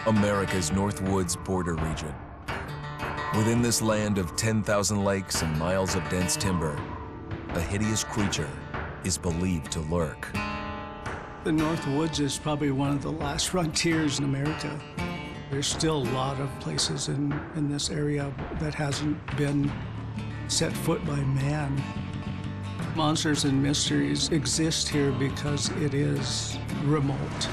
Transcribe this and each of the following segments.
America's North Woods border region. Within this land of 10,000 lakes and miles of dense timber, a hideous creature is believed to lurk. The North Woods is probably one of the last frontiers in America. There's still a lot of places in this area that hasn't been set foot by man. Monsters and mysteries exist here because it is remote.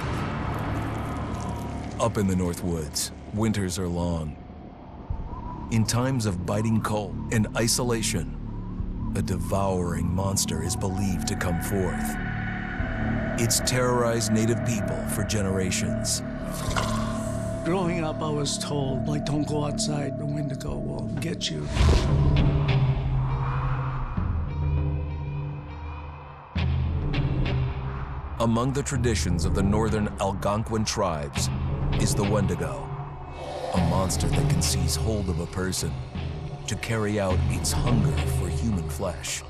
Up in the North Woods, winters are long. In times of biting cold and isolation, a devouring monster is believed to come forth. It's terrorized native people for generations. Growing up, I was told, like, don't go outside, the Wendigo will get you. Among the traditions of the northern Algonquin tribes is the Wendigo, a monster that can seize hold of a person to carry out its hunger for human flesh.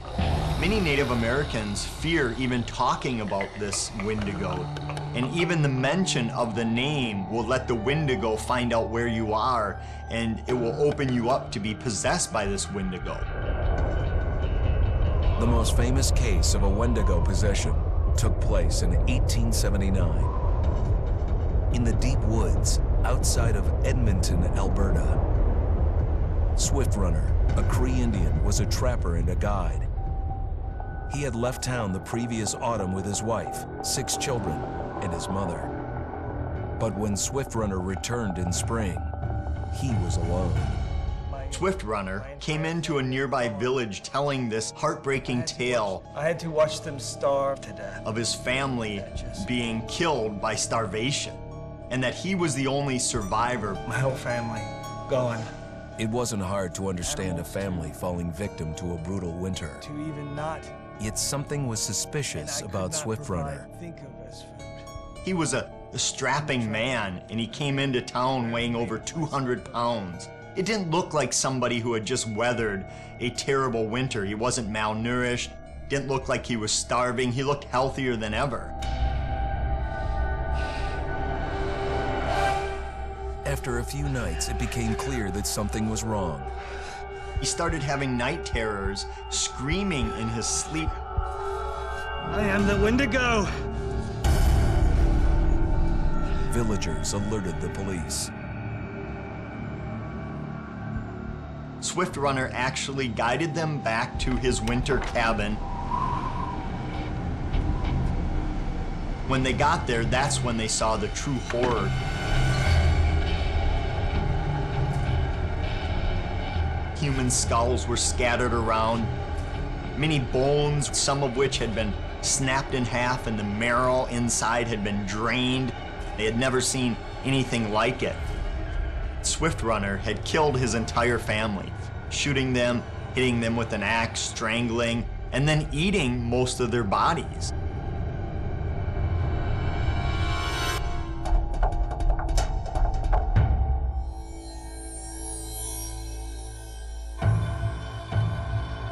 Many Native Americans fear even talking about this Wendigo, and even the mention of the name will let the Wendigo find out where you are, and it will open you up to be possessed by this Wendigo. The most famous case of a Wendigo possession took place in 1879 in the deep woods outside of Edmonton, Alberta. Swift Runner, a Cree Indian, was a trapper and a guide. He had left town the previous autumn with his wife, 6 children, and his mother. But when Swift Runner returned in spring, he was alone. Swift Runner came into a nearby village telling this heartbreaking tale. I had to watch them starve to death. Of his family being killed by starvation, and that he was the only survivor. My whole family gone. It wasn't hard to understand a family falling victim to a brutal winter. To even not. Yet something was suspicious about Swift Runner. He was a strapping man, and he came into town weighing over 200 pounds. It didn't look like somebody who had just weathered a terrible winter. He wasn't malnourished, didn't look like he was starving. He looked healthier than ever. After a few nights, it became clear that something was wrong. He started having night terrors, screaming in his sleep. I am the Wendigo! Villagers alerted the police. Swift Runner actually guided them back to his winter cabin. When they got there, that's when they saw the true horror. Human skulls were scattered around, many bones, some of which had been snapped in half, and the marrow inside had been drained. They had never seen anything like it. Swift Runner had killed his entire family, shooting them, hitting them with an axe, strangling, and then eating most of their bodies.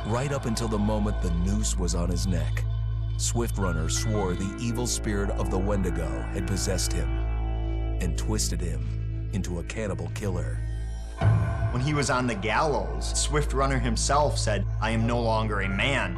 Right up until the moment the noose was on his neck, Swift Runner swore the evil spirit of the Wendigo had possessed him and twisted him into a cannibal killer. When he was on the gallows, Swift Runner himself said, "I am no longer a man.